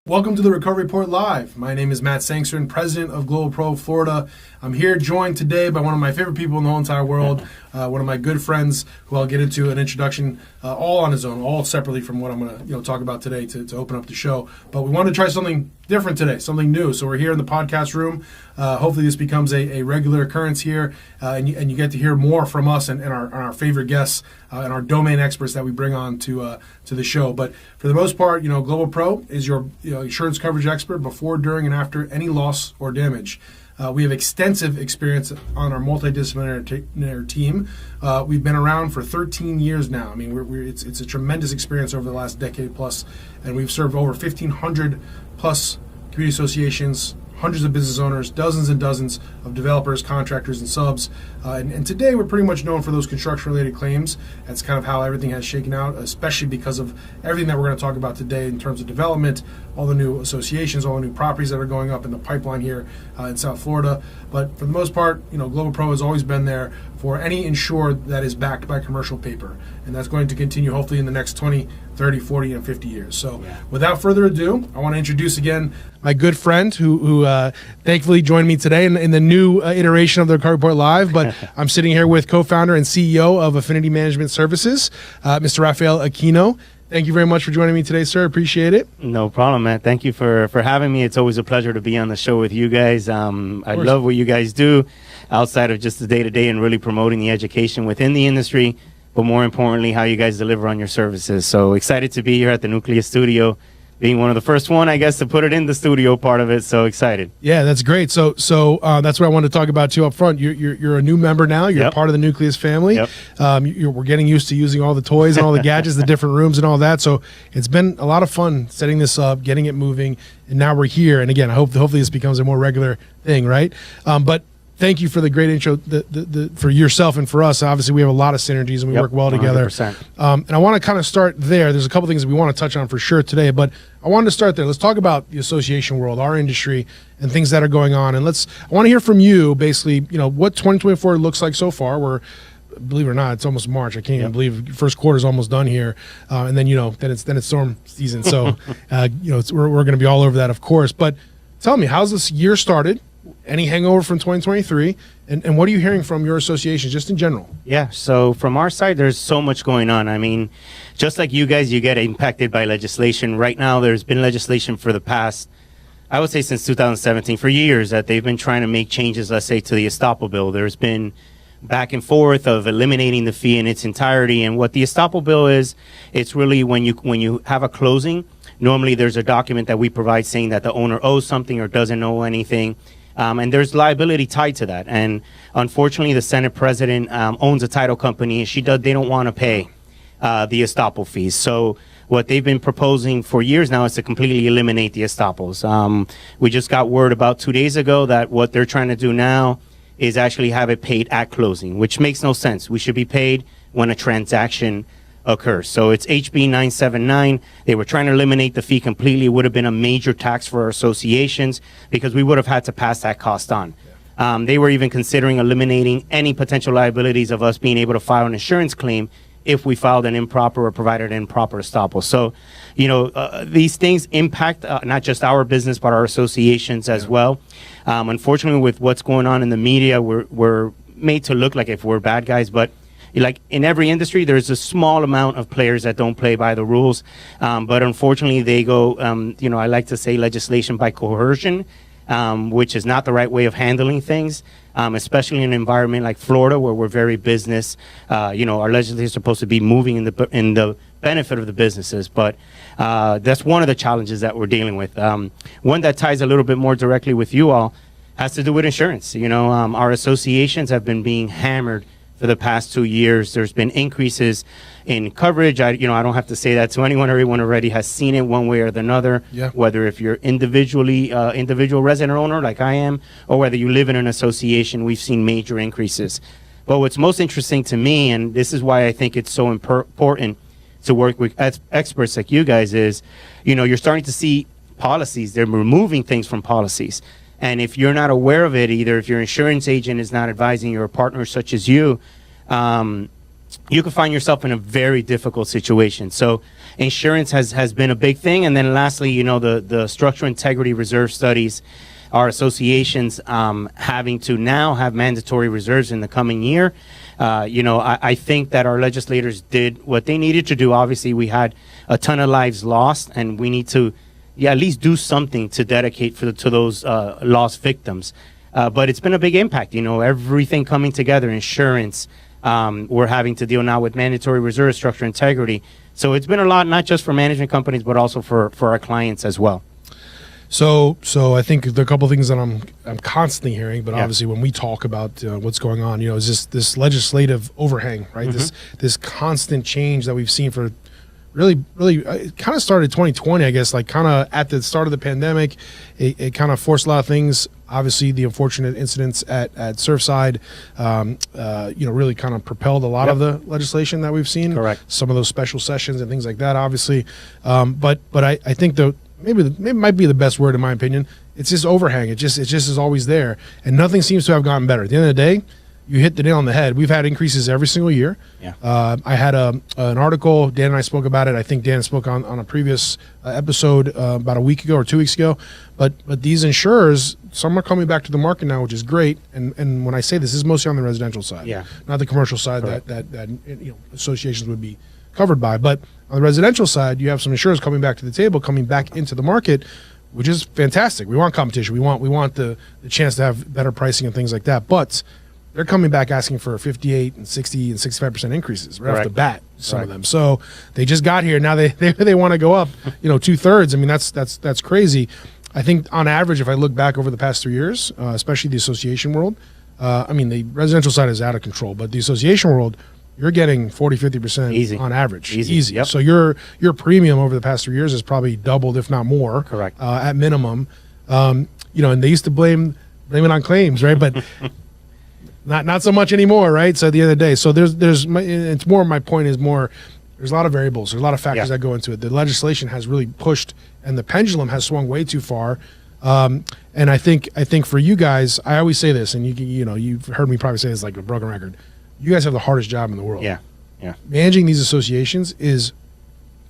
Welcome to the Recovery Report Live. My name is Matt Sengsourinh, president of GlobalPro Florida. I'm here joined today by one of my favorite people in the whole entire world, one of my good friends who I'll get into an introduction all on his own, all separately from what I'm going to talk about today to open up the show. But we wanted to try something different today, something new. So we're here in the podcast room. Hopefully this becomes a regular occurrence here, and you get to hear more from us and our favorite guests and our domain experts that we bring on to the show. But for the most part, GlobalPro is your insurance coverage expert before, during, and after any loss or damage. We have extensive experience on our multidisciplinary team. We've been around for 13 years now. I mean, it's a tremendous experience over the last decade plus, and we've served over 1,500 plus community associations, hundreds of business owners, dozens and dozens of developers, contractors, and subs. And today we're pretty much known for those construction-related claims. That's kind of how everything has shaken out, especially because of everything that we're going to talk about today in terms of development, all the new associations, all the new properties that are going up in the pipeline here in South Florida. But for the most part, GlobalPro has always been there for any insured that is backed by commercial paper. And that's going to continue hopefully in the next 20, 30, 40, and 50 years. So without further ado, I want to introduce again my good friend who thankfully joined me today in the new iteration of the Recovery Report Live. But I'm sitting here with co-founder and CEO of Affinity Management Services, Mr. Rafael Aquino. Thank you very much for joining me today, sir. Appreciate it. No problem, man. Thank you for having me. It's always a pleasure to be on the show with you guys. I love what you guys do outside of just the day-to-day and really promoting the education within the industry, but more importantly, how you guys deliver on your services. So excited to be here at the Nucleus Studio, being one of the first one, I guess, to put it in the studio part of it. So excited. Yeah, that's great. So that's what I wanted to talk about too up front. You're a new member now. You're part of the Nucleus family. We're getting used to using all the toys and all the gadgets, the different rooms and all that. So it's been a lot of fun setting this up, getting it moving, and now we're here. And again, hopefully this becomes a more regular thing, right? But thank you for the great intro for yourself and for us. Obviously, we have a lot of synergies and we work well together. 100%. And I want to kind of start there. There's a couple things we want to touch on for sure today, but I wanted to start there. Let's talk about the association world, our industry, and things that are going on. And I want to hear from you, basically, what 2024 looks like so far. Believe it or not, it's almost March. I can't even believe first quarter is almost done here, and then then it's storm season. So we're going to be all over that, of course. But tell me, how's this year started? Any hangover from 2023, and what are you hearing from your associations just in general? Yeah, so from our side, there's so much going on. I mean, just like you guys, you get impacted by legislation. Right now, there's been legislation for the past, I would say since 2017, for years, that they've been trying to make changes, let's say, to the estoppel bill. There's been back and forth of eliminating the fee in its entirety. And what the estoppel bill is, it's really when you have a closing, normally there's a document that we provide saying that the owner owes something or doesn't owe anything. And there's liability tied to that. And unfortunately, the Senate president owns a title company, and they don't want to pay the estoppel fees. So what they've been proposing for years now is to completely eliminate the estoppels. We just got word about 2 days ago that what they're trying to do now is actually have it paid at closing, which makes no sense. We should be paid when a transaction occurs. So it's HB 979. They were trying to eliminate the fee completely. It would have been a major tax for our associations because we would have had to pass that cost on. They were even considering eliminating any potential liabilities of us being able to file an insurance claim if we filed an improper or provided an improper estoppel. So, these things impact not just our business, but our associations as well. Unfortunately, with what's going on in the media, we're made to look like if we're bad guys, but like in every industry, there's a small amount of players that don't play by the rules. But unfortunately, they go, I like to say legislation by coercion, which is not the right way of handling things, especially in an environment like Florida, where we're very business. Our legislature is supposed to be moving in the benefit of the businesses. But that's one of the challenges that we're dealing with. One that ties a little bit more directly with you all has to do with insurance. Our associations have been being hammered for the past 2 years. There's been increases in coverage. I don't have to say that to anyone. Everyone already has seen it one way or another, whether if you're individual resident owner like I am, or whether you live in an association, we've seen major increases. But what's most interesting to me, and this is why I think it's so important to work with experts like you guys, is, you're starting to see policies. They're removing things from policies. And if you're not aware of it, either if your insurance agent is not advising you or a partner such as you, you could find yourself in a very difficult situation. So insurance has been a big thing. And then lastly, you know, the structural integrity reserve studies, our associations having to now have mandatory reserves in the coming year. You know, I think that our legislators did what they needed to do. Obviously, we had a ton of lives lost, and we need to at least do something to dedicate to those lost victims. But it's been a big impact, you know, everything coming together, insurance. We're having to deal now with mandatory reserve, structural integrity. So it's been a lot, not just for management companies, but also for our clients as well. So I think the couple of things that I'm constantly hearing, but obviously when we talk about what's going on, you know, is this legislative overhang, right? This constant change that we've seen for really it kind of started 2020, I guess, like kind of at the start of the pandemic. It kind of forced a lot of things. Obviously, the unfortunate incidents at Surfside, you know, really kind of propelled a lot of the legislation that we've seen. Correct. Some of those special sessions and things like that, obviously. But I think maybe it might be the best word in my opinion. It's this overhang. It just is always there, and nothing seems to have gotten better. At the end of the day, you hit the nail on the head. We've had increases every single year. Yeah. I had an article. Dan and I spoke about it. I think Dan spoke on a previous episode about a week ago or 2 weeks ago. But these insurers, some are coming back to the market now, which is great. And when I say this is mostly on the residential side, not the commercial side that you know, associations would be covered by. But on the residential side, you have some insurers coming back to the table, coming back into the market, which is fantastic. We want competition. We want the chance to have better pricing and things like that. But they're coming back asking for 58 and 60 and 65% increases right off the bat, some of them. So they just got here. Now they want to go up, you know, 2/3. I mean, that's crazy. I think on average, if I look back over the past 3 years, especially the association world, I mean, the residential side is out of control, but the association world, you're getting 40, 50% on average. Easy. Yep. So your premium over the past 3 years has probably doubled, if not more. Correct. At minimum. You know, and they used to blame it on claims, right? But not so much anymore, right? So at the end of the day, so it's more, my point is more, there's a lot of variables. There's a lot of factors that go into it. The legislation has really pushed, and the pendulum has swung way too far. And I think for you guys, I always say this, and you know, you've heard me probably say this like a broken record. You guys have the hardest job in the world. Yeah. Managing these associations is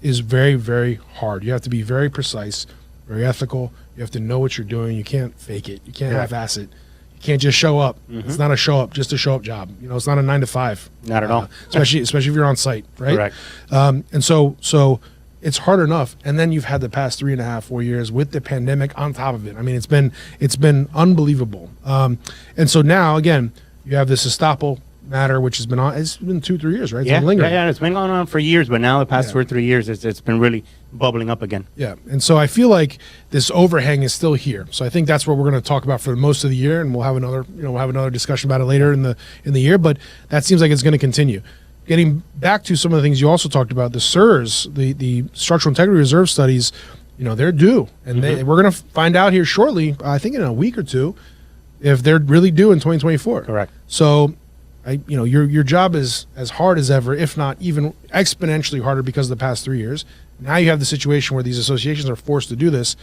very, very hard. You have to be very precise, very ethical. You have to know what you're doing. You can't fake it. You can't half-ass it. You can't just show up. It's not just a show up job. You know, it's not a 9 to 5. Not at all. Especially if you're on site, right? Correct. And so it's hard enough. And then you've had the past 3.5, 4 years with the pandemic on top of it. I mean, it's been unbelievable. And so now again, you have this estoppel matter, which has been on. It's been 2-3 years, right? It's been lingering. Yeah. It's been going on for years, but now the past 2 or 3 years, it's been really bubbling up again. Yeah, and so I feel like this overhang is still here. So I think that's what we're going to talk about for most of the year, and we'll have another discussion about it later in the year. But that seems like it's going to continue. Getting back to some of the things you also talked about, the SIRS, the structural integrity reserve studies, you know, they're due, and we're going to find out here shortly. I think in a week or two, if they're really due in 2024. Correct. So, you know, your job is as hard as ever, if not even exponentially harder because of the past 3 years. Now you have the situation where these associations are forced to do this.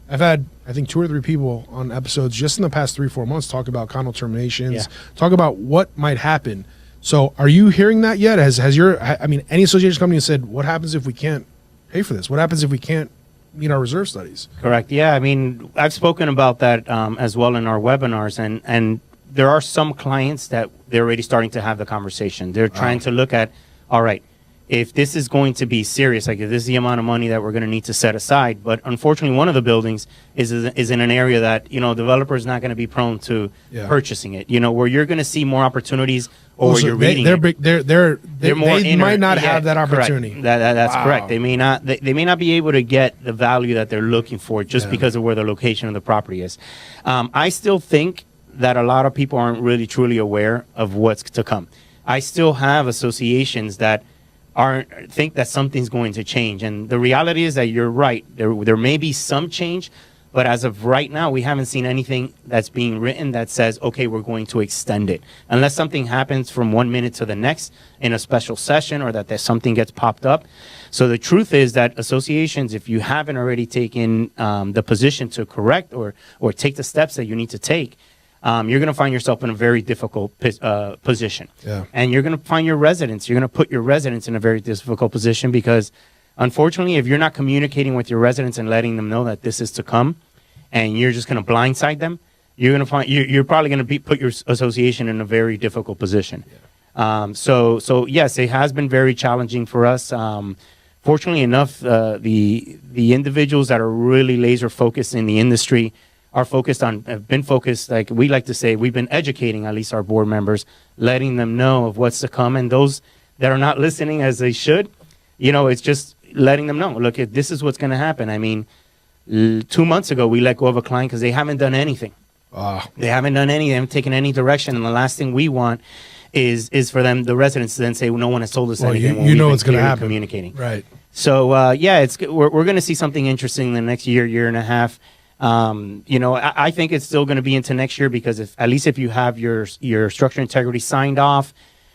I've had, I think, 2 or 3 people on episodes just in the past 3-4 months talk about condo terminations, talk about what might happen. So are you hearing that yet? Any association company has said, what happens if we can't pay for this? What happens if we can't meet our reserve studies? Correct. Yeah, I mean, I've spoken about that as well in our webinars, and there are some clients that they're already starting to have the conversation. They're trying to look at, all right, if this is going to be serious, like if this is the amount of money that we're going to need to set aside, but unfortunately one of the buildings is in an area that, you know, developer is not going to be prone to purchasing it, you know, where you're going to see more opportunities or where you're reading they might not have that opportunity. Correct. That's correct. They may not be able to get the value that they're looking for just because of where the location of the property is. I still think that a lot of people aren't really truly aware of what's to come. I still have associations that think that something's going to change, and the reality is that you're right. There may be some change, but as of right now, we haven't seen anything that's being written that says, okay, we're going to extend it, unless something happens from 1 minute to the next in a special session, or that there's something gets popped up. So the truth is that associations, if you haven't already taken the position to correct or take the steps that you need to take, you're going to find yourself in a very difficult position. Yeah. And you're going to find your residents, you're going to put your residents in a very difficult position because, unfortunately, if you're not communicating with your residents and letting them know that this is to come, and you're just going to blindside them, you're going to find you're probably going to put your association in a very difficult position. Yeah. So yes, it has been very challenging for us. Fortunately enough, the individuals that are really laser focused in the industry have been focused, like we like to say, we've been educating at least our board members, letting them know of what's to come, and those that are not listening as they should, it's just letting them know, look, this is what's going to happen. I mean, 2 months ago, we let go of a client because they haven't done anything. They haven't done anything. They haven't taken any direction. And the last thing we want is for them, the residents, to then say, well, no one has told us anything. You know what's going to happen. Communicating. Right. So, we're going to see something interesting in the next year and a half. I think it's still going to be into next year because at least if you have your structural integrity signed off,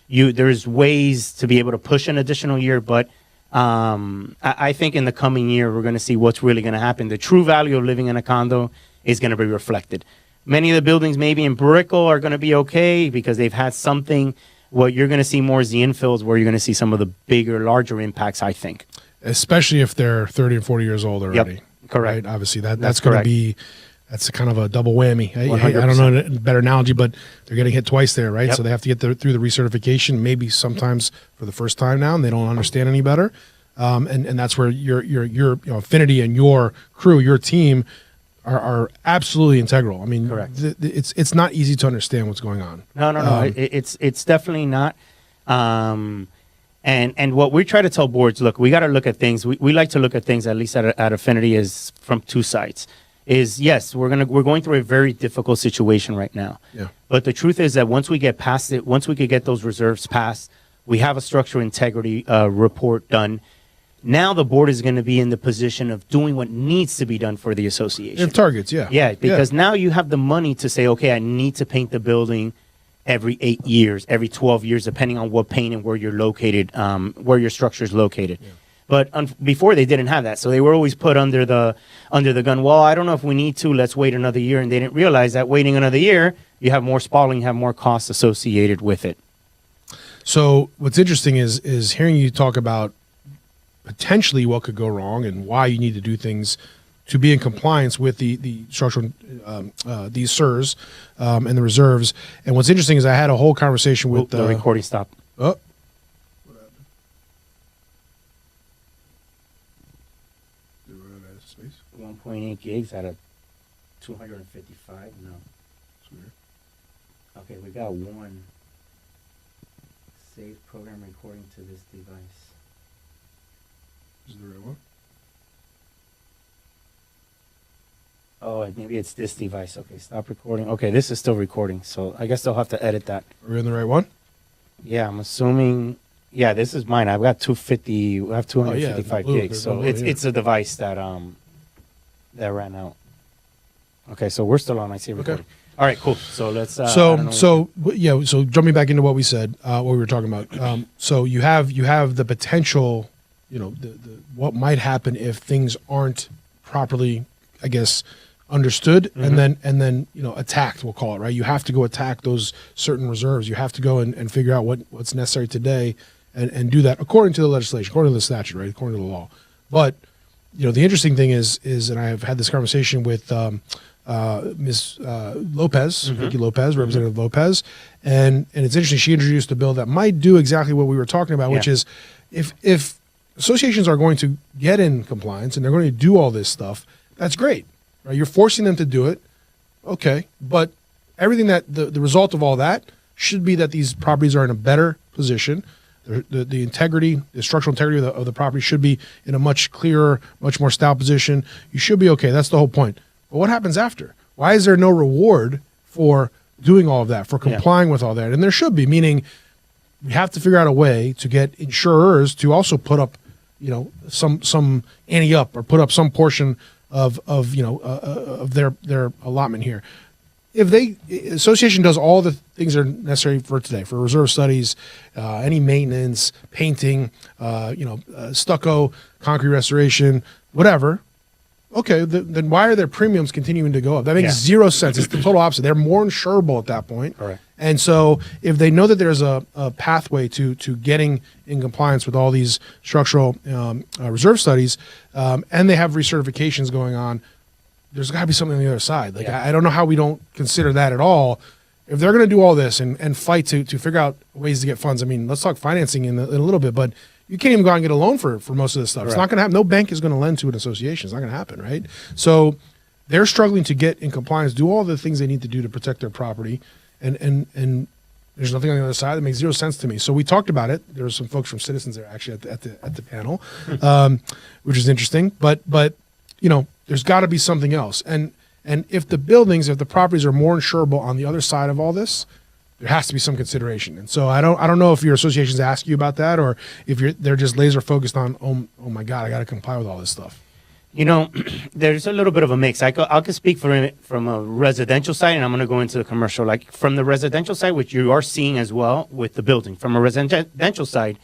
there's ways to be able to push an additional year, but I think in the coming year, we're going to see what's really going to happen. The true value of living in a condo is going to be reflected. Many of the buildings maybe in Brickell are going to be okay because they've had something. What you're going to see more is the infills where you're going to see some of the bigger, larger impacts, I think. Especially if they're 30 and 40 years old already. Yep, correct. Right? Obviously, that's going to be, that's kind of a double whammy. I don't know a better analogy, but they're getting hit twice there, right? Yep. So they have to get through the recertification, maybe sometimes for the first time now, and they don't understand any better. And that's where your Affinity and your crew, your team, are absolutely integral. I mean, correct. It's not easy to understand what's going on. No. It's definitely not. And what we try to tell boards, look, we got to look at things. We like to look at things, at least at Affinity, is from two sides. Is yes, we're going through a very difficult situation right now. Yeah. But the truth is that once we get past it, once we could get those reserves passed, we have a structural integrity report done. Now the board is going to be in the position of doing what needs to be done for the association. And targets, yeah. Yeah, because now you have the money to say, okay, I need to paint the building every 8 years, every 12 years, depending on what paint and where you're located, where your structure is located. Yeah. But before they didn't have that, so they were always put under the gun. Well, I don't know if we need to. Let's wait another year, and they didn't realize that waiting another year, you have more spalling, you have more costs associated with it. So what's interesting is hearing you talk about potentially what could go wrong and why you need to do things to be in compliance with the structural these SIRs and the reserves. And what's interesting is I had a whole conversation with the recording stopped. Oh. 1.8 gigs out of 255. No. That's weird. Okay, we got one. Save program recording to this device. Is it the right one? Oh, maybe it's this device. Okay, stop recording. Okay, this is still recording, so I guess they'll have to edit that. Are we on the right one? Yeah, I'm assuming. Yeah, this is mine. I've got 250. I have 255 gigs. So it's a device that that ran out. Okay, so we're still on. I see recording. Okay. All right, cool. So let's. So jumping back into what we said, what we were talking about. So you have the potential, the what might happen if things aren't properly, I guess, understood, and then attacked. We'll call it, right. You have to go attack those certain reserves. You have to go and figure out what's necessary today, and do that according to the legislation, according to the statute, right, according to the law. But the interesting thing is, and I have had this conversation with Ms. Lopez, Vicky Lopez, Representative Lopez, and it's interesting. She introduced a bill that might do exactly what we were talking about, which is if associations are going to get in compliance and they're going to do all this stuff, that's great, right? You're forcing them to do it, okay, but everything that the result of all that should be that these properties are in a better position. The integrity, the structural integrity of the property should be in a much clearer, much more stout position. You should be okay. That's the whole point. But what happens after? Why is there no reward for doing all of that, for complying with all that? And there should be, meaning we have to figure out a way to get insurers to also put up, some ante up, or put up some portion of their allotment here. If association does all the things that are necessary for today, for reserve studies, any maintenance, painting, stucco, concrete restoration, whatever, okay, then why are their premiums continuing to go up? That makes Yeah. zero sense. It's the total opposite. They're more insurable at that point. Correct. And so if they know that there's a pathway to getting in compliance with all these structural reserve studies, and they have recertifications going on, there's got to be something on the other side. Like, Yeah. I don't know how we don't consider that at all. If they're going to do all this and fight to figure out ways to get funds, I mean, let's talk financing in a little bit, but you can't even go out and get a loan for most of this stuff. It's not going to happen. No bank is going to lend to an association. It's not going to happen, right? So they're struggling to get in compliance, do all the things they need to do to protect their property, and there's nothing on the other side that makes zero sense to me. So we talked about it. There were some folks from Citizens there actually at the panel, which is interesting. But there's got to be something else. And if the properties are more insurable on the other side of all this, there has to be some consideration. And so I don't know if your associations ask you about that, or if they're just laser focused on, oh my God, I got to comply with all this stuff. There's a little bit of a mix. I could speak from a residential side, and I'm going to go into the commercial. Like from the residential side, which you are seeing as well with the building. From a residential side,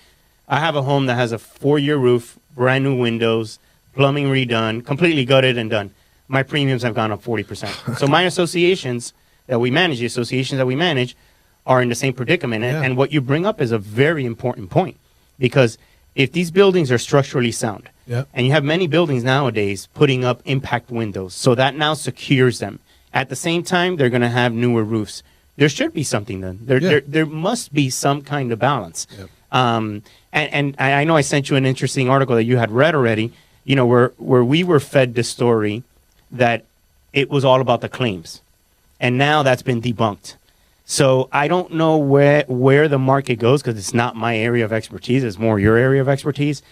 I have a home that has a 4-year roof, brand new windows, plumbing redone, completely gutted and done. My premiums have gone up 40%. So my associations that we manage, are in the same predicament. And what you bring up is a very important point, because if these buildings are structurally sound, and you have many buildings nowadays putting up impact windows, so that now secures them. At the same time, they're going to have newer roofs. There should be something then. There must be some kind of balance. And I know I sent you an interesting article that you had read already, where we were fed the story that it was all about the claims. And now that's been debunked. So I don't know where the market goes, because it's not my area of expertise. It's more your area of expertise.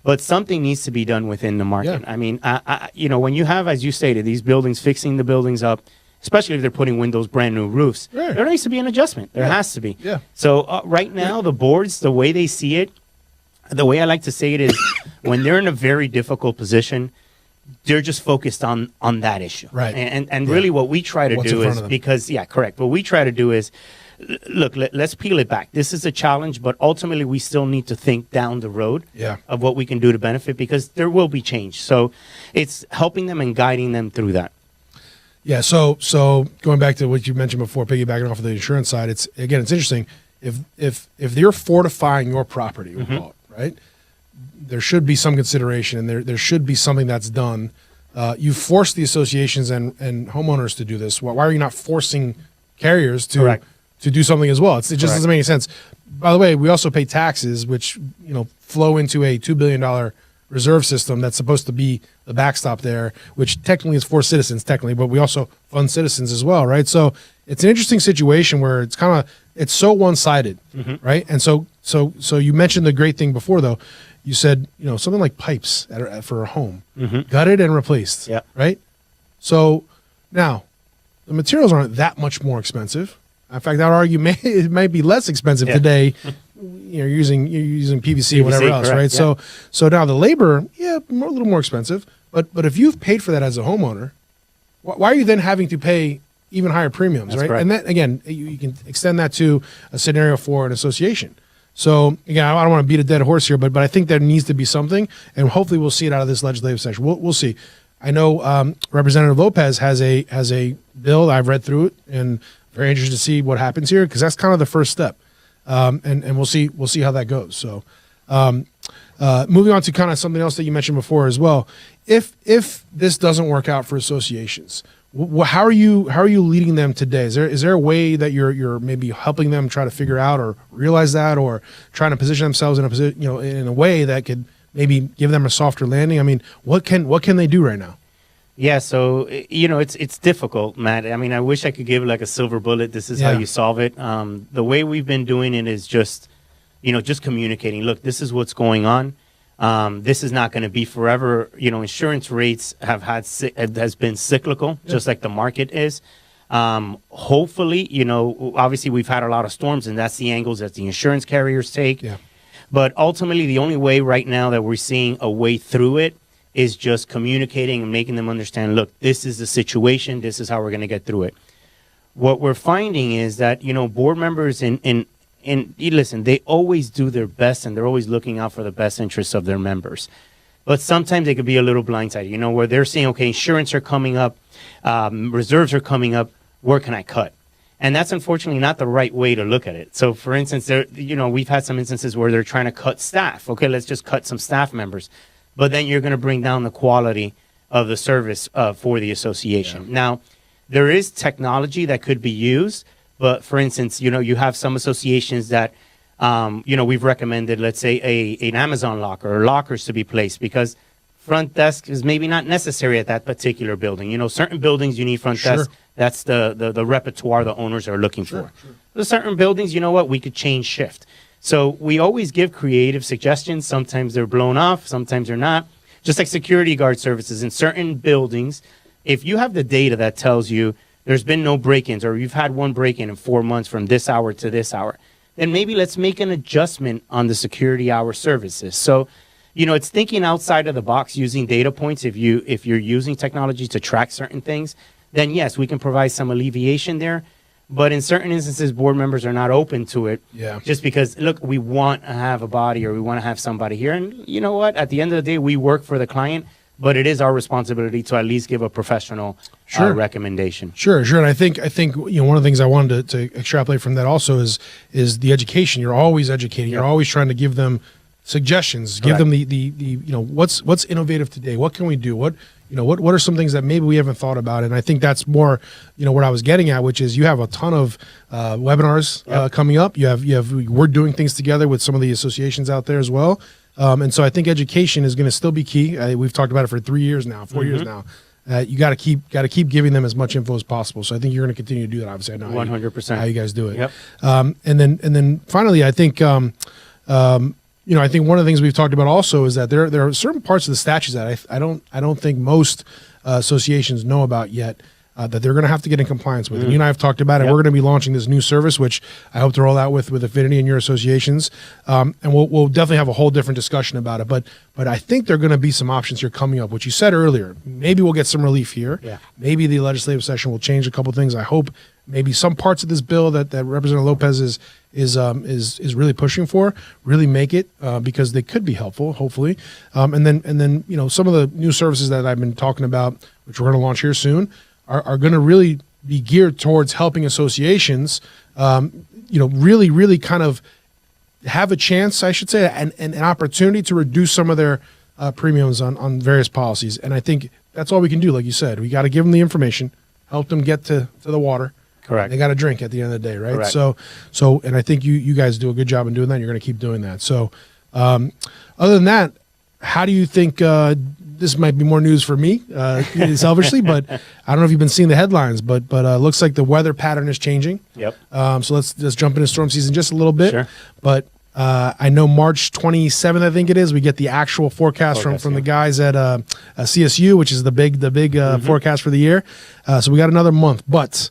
But something needs to be done within the market. Yeah. I mean, when you have, as you stated, these buildings, fixing the buildings up, especially if they're putting windows, brand new roofs, there needs to be an adjustment. There has to be. Yeah. So right now, the boards, the way they see it, the way I like to say it is when they're in a very difficult position, they're just focused on that issue. Right. And really what we try to do is, because, correct. What we try to do is, look, let's peel it back. This is a challenge, but ultimately we still need to think down the road of what we can do to benefit, because there will be change. So it's helping them and guiding them through that. Yeah. So going back to what you mentioned before, piggybacking off of the insurance side, it's interesting. If they're fortifying your property, we'll call it, right? There should be some consideration, and there should be something that's done. You force the associations and homeowners to do this. Why are you not forcing carriers to do something as well? It just doesn't make any sense. By the way, we also pay taxes, which flow into a $2 billion reserve system that's supposed to be the backstop there, which technically is for citizens, but we also fund citizens as well, right? So it's an interesting situation where it's so one-sided, right? And so you mentioned the great thing before, though. You said, something like pipes for a home, gutted and replaced, right? So now the materials aren't that much more expensive. In fact, I would argue it might be less expensive today. You're using PVC or whatever else, correct, right? So now the labor, a little more expensive. But if you've paid for that as a homeowner, why are you then having to pay even higher premiums, That's right? correct. And then again, you can extend that to a scenario for an association. So again, I don't want to beat a dead horse here, but I think there needs to be something, and hopefully we'll see it out of this legislative session. We'll see. I know Representative Lopez has a bill. I've read through it, and very interested to see what happens here, because that's kind of the first step, and we'll see how that goes. So moving on to kind of something else that you mentioned before as well. If this doesn't work out for associations, how are you leading them today? Is there a way that you're maybe helping them try to figure out or realize that, or trying to position themselves in a position, in a way that could maybe give them a softer landing? I mean, what can they do right now? Yeah, so it's difficult, Matt. I mean, I wish I could give like a silver bullet. This is how you solve it. The way we've been doing it is just communicating. Look, this is what's going on. This is not going to be forever. Insurance rates has been cyclical, just like the market is. Hopefully, obviously we've had a lot of storms, and that's the angles that the insurance carriers take. Yeah. But ultimately, the only way right now that we're seeing a way through it is just communicating and making them understand, look, this is the situation. This is how we're going to get through it. What we're finding is that, board members and listen, they always do their best, and they're always looking out for the best interests of their members. but sometimes they could be a little blindsided, you know, where they're saying, okay, insurance are coming up, reserves are coming up, where can I cut? And that's unfortunately not the right way to look at it. So, for instance, we've had some instances where they're trying to cut staff. Okay, let's just cut some staff members. But then you're going to bring down the quality of the service for the association. Yeah. Now, there is technology that could be used. But, for instance, you have some associations that, we've recommended, let's say, an Amazon locker or lockers to be placed because front desk is maybe not necessary at that particular building. Certain buildings you need front desk. That's the repertoire the owners are looking for. Sure. There's certain buildings, we could change shift. So we always give creative suggestions. Sometimes they're blown off. Sometimes they're not. Just like security guard services in certain buildings, if you have the data that tells you there's been no break-ins or you've had one break-in in 4 months from this hour to this hour, then maybe let's make an adjustment on the security hour services. So, it's thinking outside of the box using data points. If you're using technology to track certain things, then yes, we can provide some alleviation there. But in certain instances, board members are not open to it. Yeah. Just because, look, we want to have a body or we want to have somebody here. And you know what? At the end of the day, we work for the client, but it is our responsibility to at least give a professional recommendation. Sure. And I think one of the things I wanted to extrapolate from that also is the education. You're always educating. Yep. You're always trying to give them suggestions. Correct. Give them the what's innovative today. What can we do? What are some things that maybe we haven't thought about? And I think that's more what I was getting at, which is you have a ton of webinars coming up. We're doing things together with some of the associations out there as well. And so I think education is going to still be key. We've talked about it for 3 years now, 4 years now. You got to keep giving them as much info as possible. So I think you're going to continue to do that. Obviously, I know 100% how you guys do it. Yep. And then finally, I think I think one of the things we've talked about also is that there are certain parts of the statutes that I don't think most associations know about yet. That they're going to have to get in compliance with. And you and I have talked about it. We're going to be launching this new service, which I hope to roll out with Affinity and your associations. And we'll definitely have a whole different discussion about it. But I think there are going to be some options here coming up, which you said earlier. Maybe we'll get some relief here. Yeah. Maybe the legislative session will change a couple things. I hope maybe some parts of this bill that Representative Lopez is really pushing for really make it because they could be helpful, hopefully. And then some of the new services that I've been talking about, which we're going to launch here soon, are going to really be geared towards helping associations, really kind of have a chance, I should say, and an opportunity to reduce some of their premiums on various policies. And I think that's all we can do. Like you said, we got to give them the information, help them get to the water. Correct. They got to drink at the end of the day, right? Correct. So, and I think you guys do a good job in doing that. You're going to keep doing that. So, other than that, how do you think? This might be more news for me, selfishly, but I don't know if you've been seeing the headlines, but looks like the weather pattern is changing. Yep. So let's jump into storm season just a little bit. Sure. But I know March 27th, I think it is, we get the actual forecast from the guys at CSU, which is the big forecast for the year. So we got another month, but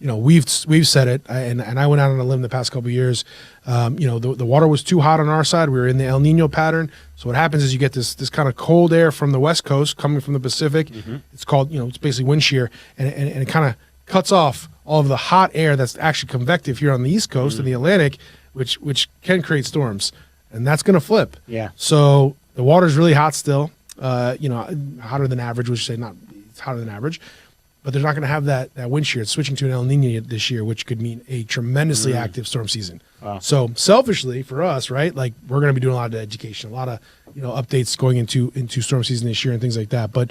we've said it, and I went out on a limb the past couple of years. The water was too hot on our side. We were in the El Nino pattern. So what happens is you get this kind of cold air from the West Coast coming from the Pacific. Mm-hmm. It's called, it's basically wind shear, and it kind of cuts off all of the hot air that's actually convective here on the East Coast and the Atlantic, which can create storms, and that's going to flip. Yeah. So the water's really hot still, hotter than average, which say not, it's hotter than average. But they're not going to have that wind shear. It's switching to an El Nino this year, which could mean a tremendously active storm season. Wow. So selfishly for us, right, like we're going to be doing a lot of education, a lot of updates going into storm season this year and things like that. But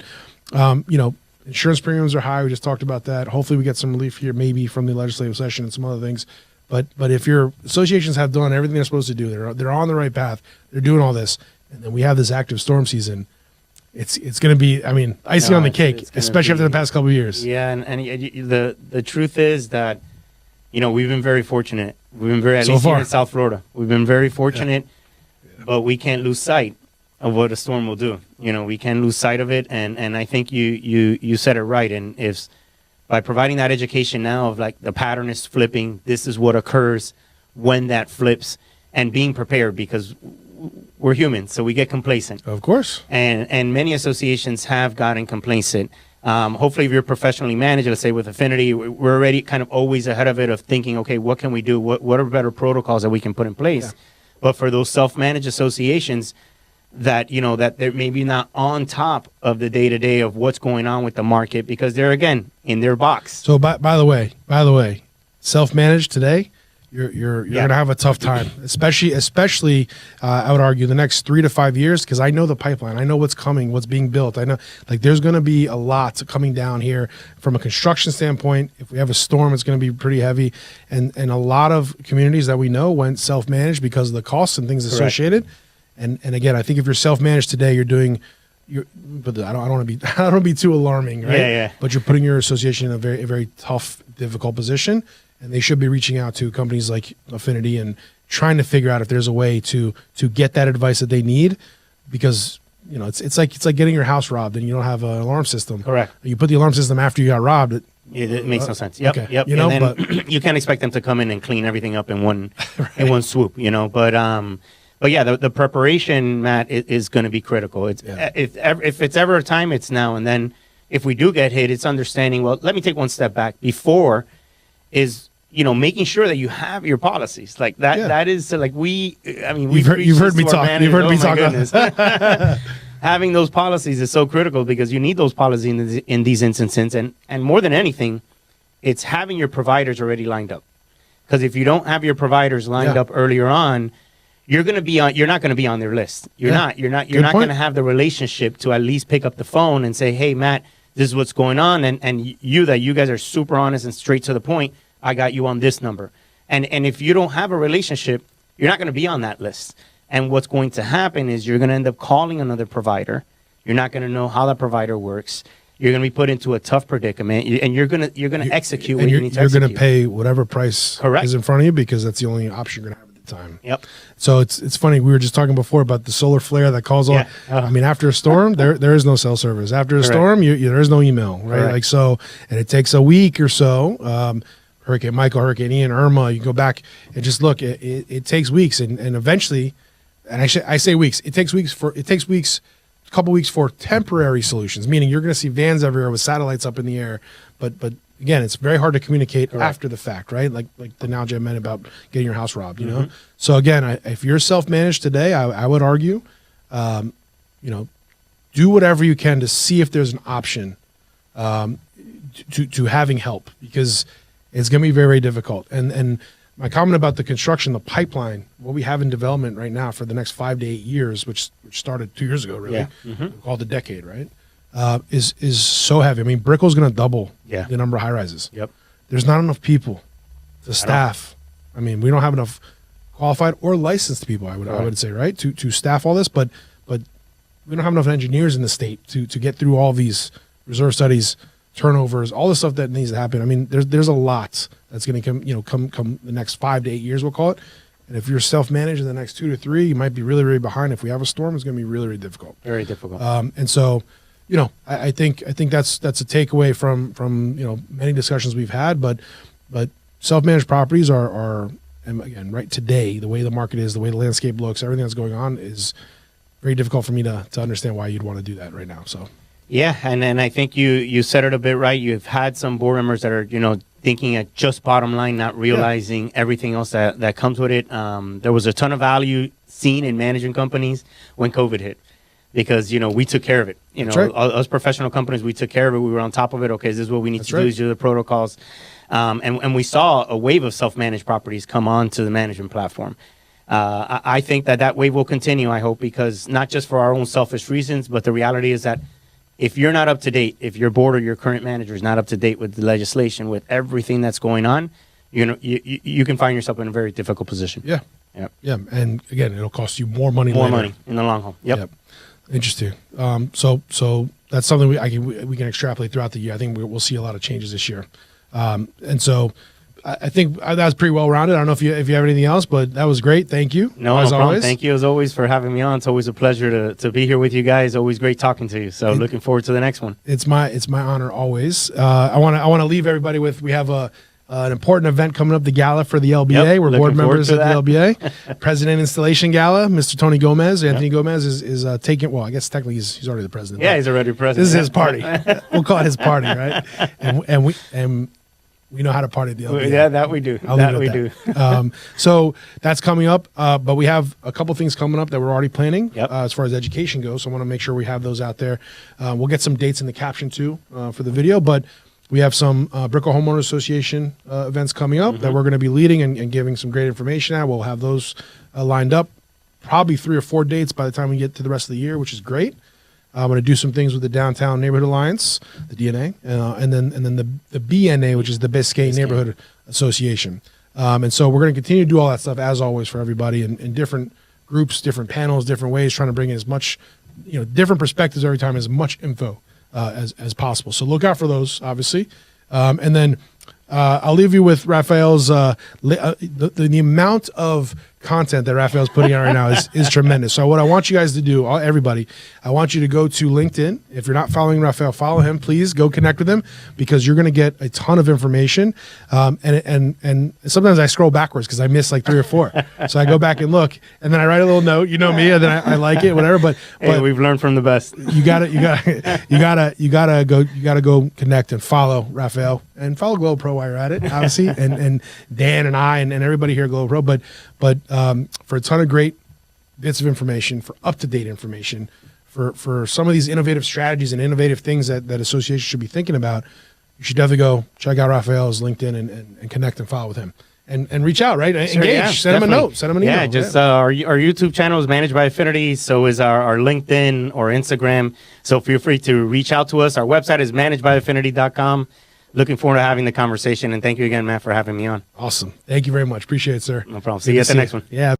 insurance premiums are high. We just talked about that. Hopefully we get some relief here, maybe from the legislative session and some other things. But if your associations have done everything they're supposed to do, they're on the right path. They're doing all this, and then we have this active storm season. It's going to be, icing on the cake, especially after the past couple of years. Yeah, and the truth is that, we've been very fortunate. We've been at least here in South Florida. We've been very fortunate, but we can't lose sight of what a storm will do. We can't lose sight of it, and I think you said it right. And if by providing that education now of like the pattern is flipping, this is what occurs when that flips, and being prepared because we're human, so we get complacent. Of course. And many associations have gotten complacent. Hopefully, if you're professionally managed, let's say with Affinity, we're already kind of always ahead of it of thinking, okay, what can we do? What are better protocols that we can put in place? Yeah. But for those self-managed associations, that, you know, that they're maybe not on top of the day-to-day of what's going on with the market because they're, again, in their box. So by the way, self-managed today, you're going to have a tough time, especially I would argue the next 3 to 5 years, because I know the pipeline. I know what's coming, what's being built. I know, like, there's going to be a lot coming down here from a construction standpoint. If we have a storm, it's going to be pretty heavy. And a lot of communities that we know went self-managed because of the costs and things associated. And again, I think if you're self-managed today, but I don't want to be too alarming, right? Yeah. But you're putting your association in a very tough, difficult position. And they should be reaching out to companies like Affinity and trying to figure out if there's a way to get that advice that they need, because you know it's like getting your house robbed and you don't have an alarm system. Correct. You put the alarm system after you got robbed. It makes no sense. Yep. Okay. Yep. You know, and then you can't expect them to come in and clean everything up in one swoop. You know, but yeah, the preparation, Matt, is going to be critical. It's if it's ever a time, it's now. And then if we do get hit, it's understanding. Well, let me take one step back. Before is, you know, making sure that you have your policies like that. Yeah. That is like you've heard me talk. You've heard me talk. Having those policies is so critical because you need those policies in these instances, and more than anything, it's having your providers already lined up. Because if you don't have your providers lined up earlier on, you're not going to be on their list. You're not going to have the relationship to at least pick up the phone and say, "Hey, Matt, this is what's going on," and you guys are super honest and straight to the point. I got you on this number. And if you don't have a relationship, you're not going to be on that list. And what's going to happen is you're going to end up calling another provider. You're not going to know how that provider works. You're going to be put into a tough predicament, and you're going to execute what you need to execute. You're going to pay whatever price is in front of you because that's the only option you're going to have at the time. Yep. So it's funny. We were just talking before about the solar flare that calls all. I mean, after a storm, there is no cell service. After a storm, there is no email, right? Correct. Like so, and it takes a week or so. Hurricane Michael, Hurricane Ian, Irma, you can go back and just look. It takes weeks, and eventually, and I say weeks. It takes a couple weeks for temporary solutions, meaning you're going to see vans everywhere with satellites up in the air. But again, it's very hard to communicate after the fact, right? Like the analogy I meant about getting your house robbed. You know. So again, if you're self-managed today, I would argue, do whatever you can to see if there's an option to having help, because it's going to be very, very difficult. And my comment about the construction, the pipeline, what we have in development right now for the next 5 to 8 years, which started 2 years ago, really, called a decade, right, is so heavy. I mean, Brickell's going to double the number of high rises. Yep. There's not enough people to staff. I mean, we don't have enough qualified or licensed people, I would say, right, to staff all this. But we don't have enough engineers in the state to get through all these reserve studies, turnovers, all the stuff that needs to happen. I mean, there's a lot that's going to come the next 5 to 8 years, we'll call it. And if you're self-managed in the next 2 to 3, you might be really, really behind. If we have a storm, it's going to be really, really difficult. Very difficult. And so, I think that's a takeaway from many discussions we've had. But self-managed properties are and again, right today, the way the market is, the way the landscape looks, everything that's going on is very difficult for me to understand why you'd want to do that right now. So. Yeah, and I think you said it a bit right. You've had some board members that are, thinking at just bottom line, not realizing everything else that comes with it. There was a ton of value seen in managing companies when COVID hit because, we took care of it. Us professional companies, we took care of it. We were on top of it. Okay, this is what we need to do. These are the protocols. And we saw a wave of self-managed properties come on to the management platform. I think that wave will continue, I hope, because not just for our own selfish reasons, but the reality is that if you're not up to date, if your board or your current manager is not up to date with the legislation, with everything that's going on, you can find yourself in a very difficult position. Yeah. Yeah. And again, it'll cost you more money More money in the long haul. Yep. Interesting. So that's something we can extrapolate throughout the year. I think we'll see a lot of changes this year. And so I think that was pretty well rounded. I don't know if you have anything else, but that was great. Thank you. No problem. Thank you as always for having me on. It's always a pleasure to be here with you guys. Always great talking to you. So looking forward to the next one. It's my honor always. I want to leave everybody with, we have an important event coming up, the gala for the LBA. We're board members at the LBA. President Installation Gala. Mr. Tony Gomez, Anthony Gomez is taking. Well, I guess technically he's already the president. Yeah, he's already president. This is his party. We'll call it his party, right? And We know how to party at the LBA. Yeah, that we do. That we do. So that's coming up, but we have a couple things coming up that we're already planning as far as education goes. So I want to make sure we have those out there. We'll get some dates in the caption too for the video, but we have some Brickell Homeowners Association events coming up that we're going to be leading and giving some great information at. We'll have those lined up, probably 3 or 4 dates by the time we get to the rest of the year, which is great. I'm going to do some things with the Downtown Neighborhood Alliance, the DNA, and then the BNA, which is the Biscayne Neighborhood Association. And so we're going to continue to do all that stuff, as always, for everybody in different groups, different panels, different ways, trying to bring in as much, different perspectives every time, as much info as possible. So look out for those, obviously. And then I'll leave you with Rafael's, the amount of content that Rafael's putting out right now is tremendous. So what I want you guys to do, everybody, I want you to go to LinkedIn. If you're not following Rafael, follow him. Please go connect with him, because you're going to get a ton of information. And sometimes I scroll backwards because I miss like 3 or 4. So I go back and look, and then I write a little note. You know me, and then I like it, whatever. But we've learned from the best. You gotta go connect and follow Rafael, and follow GlobalPro while you're at it, obviously, and Dan and I and everybody here at GlobalPro. But for a ton of great bits of information, for up-to-date information, for some of these innovative strategies and innovative things that associations should be thinking about, you should definitely go check out Rafael's LinkedIn and connect and follow with him. And reach out, right? Engage. Yeah, send him a note. Send him an email. Yeah, just our YouTube channel is managed by Affinity. So is our LinkedIn or Instagram. So feel free to reach out to us. Our website is managedbyaffinity.com. Looking forward to having the conversation. And thank you again, Matt, for having me on. Awesome. Thank you very much. Appreciate it, sir. No problem. See you at the next one. Yeah.